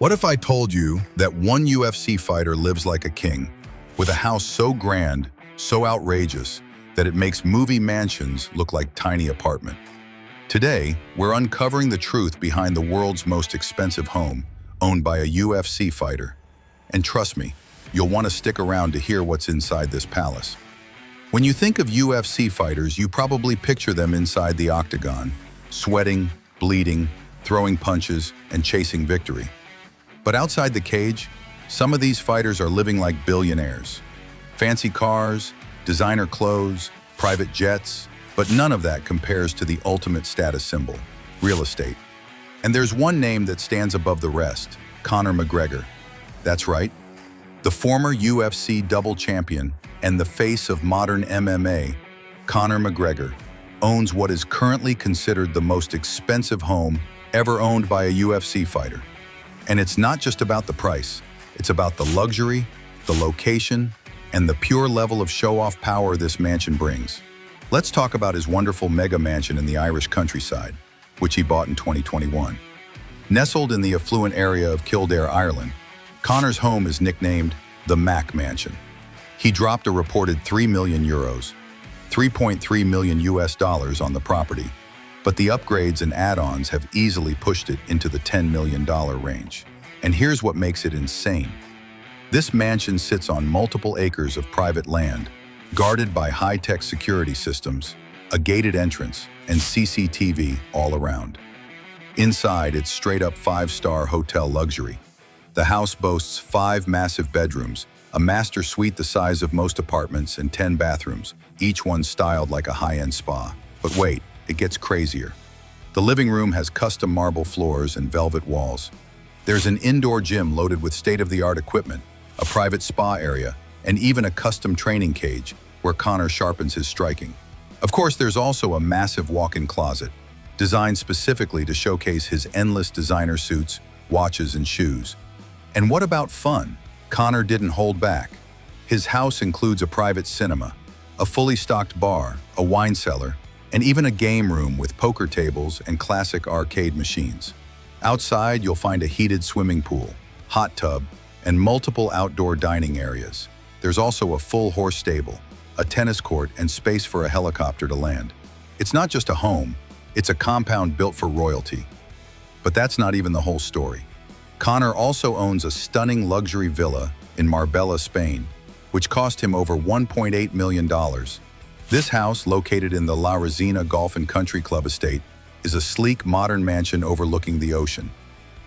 What if I told you that one UFC fighter lives like a king, with a house so grand, so outrageous, that it makes movie mansions look like tiny apartments? Today, we're uncovering the truth behind the world's most expensive home, owned by a UFC fighter. And trust me, you'll want to stick around to hear what's inside this palace. When you think of UFC fighters, you probably picture them inside the octagon, sweating, bleeding, throwing punches, and chasing victory. But outside the cage, some of these fighters are living like billionaires. Fancy cars, designer clothes, private jets, but none of that compares to the ultimate status symbol, real estate. And there's one name that stands above the rest, Conor McGregor. That's right, the former UFC double champion and the face of modern MMA, Conor McGregor, owns what is currently considered the most expensive home ever owned by a UFC fighter. And it's not just about the price, it's about the luxury, the location, and the pure level of show-off power this mansion brings. Let's talk about his wonderful mega mansion in the Irish countryside, which he bought in 2021. Nestled in the affluent area of Kildare, Ireland, Conor's home is nicknamed the Mac Mansion. He dropped a reported 3 million euros, 3.3 million US dollars on the property, but the upgrades and add-ons have easily pushed it into the $10 million range. And here's what makes it insane. This mansion sits on multiple acres of private land, guarded by high-tech security systems, a gated entrance, and CCTV all around. Inside, it's straight-up five-star hotel luxury. The house boasts 5 massive bedrooms, a master suite the size of most apartments, and 10 bathrooms, each one styled like a high-end spa. But wait, it gets crazier. The living room has custom marble floors and velvet walls. There's an indoor gym loaded with state-of-the-art equipment, a private spa area, and even a custom training cage where Conor sharpens his striking. Of course, there's also a massive walk-in closet, designed specifically to showcase his endless designer suits, watches, and shoes. And what about fun? Conor didn't hold back. His house includes a private cinema, a fully stocked bar, a wine cellar, and even a game room with poker tables and classic arcade machines. Outside, you'll find a heated swimming pool, hot tub, and multiple outdoor dining areas. There's also a full horse stable, a tennis court, and space for a helicopter to land. It's not just a home, it's a compound built for royalty. But that's not even the whole story. Conor also owns a stunning luxury villa in Marbella, Spain, which cost him over $1.8 million. This house, located in the La Resina Golf and Country Club estate, is a sleek, modern mansion overlooking the ocean.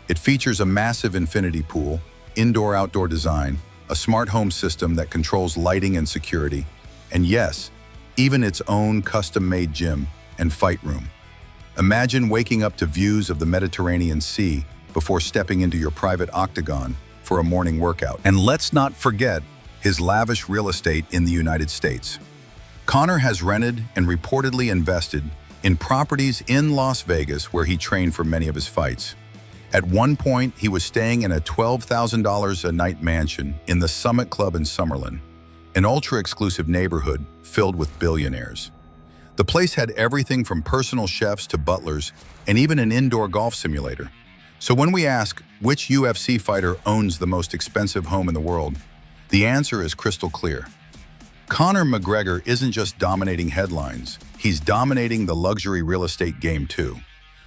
It features a massive infinity pool, indoor-outdoor design, a smart home system that controls lighting and security, and yes, even its own custom-made gym and fight room. Imagine waking up to views of the Mediterranean Sea before stepping into your private octagon for a morning workout. And let's not forget his lavish real estate in the United States. Conor has rented and reportedly invested in properties in Las Vegas where he trained for many of his fights. At one point, he was staying in a $12,000 a night mansion in the Summit Club in Summerlin, an ultra-exclusive neighborhood filled with billionaires. The place had everything from personal chefs to butlers and even an indoor golf simulator. So when we ask which UFC fighter owns the most expensive home in the world, the answer is crystal clear. Conor McGregor isn't just dominating headlines, he's dominating the luxury real estate game too.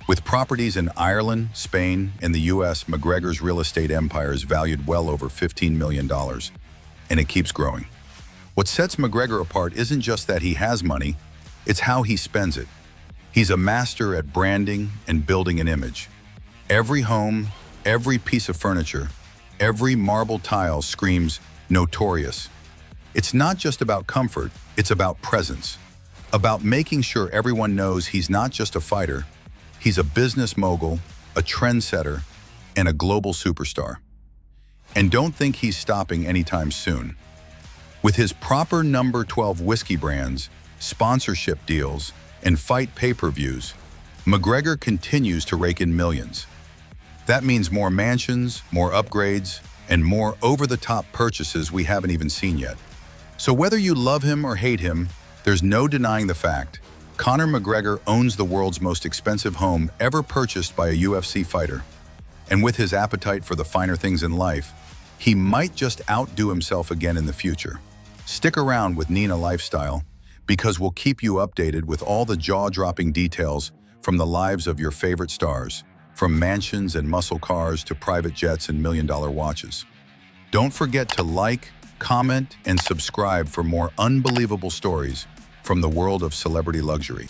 With properties in Ireland, Spain, and the US, McGregor's real estate empire is valued well over $15 million, and it keeps growing. What sets McGregor apart isn't just that he has money, it's how he spends it. He's a master at branding and building an image. Every home, every piece of furniture, every marble tile screams notorious. It's not just about comfort, it's about presence, about making sure everyone knows he's not just a fighter, he's a business mogul, a trendsetter, and a global superstar. And don't think he's stopping anytime soon. With his proper number 12 whiskey brands, sponsorship deals, and fight pay-per-views, McGregor continues to rake in millions. That means more mansions, more upgrades, and more over-the-top purchases we haven't even seen yet. So whether you love him or hate him, there's no denying the fact Conor McGregor owns the world's most expensive home ever purchased by a UFC fighter. And with his appetite for the finer things in life, he might just outdo himself again in the future. Stick around with Nina Lifestyle, because we'll keep you updated with all the jaw-dropping details from the lives of your favorite stars, from mansions and muscle cars to private jets and million-dollar watches. Don't forget to like, comment, and subscribe for more unbelievable stories from the world of celebrity luxury.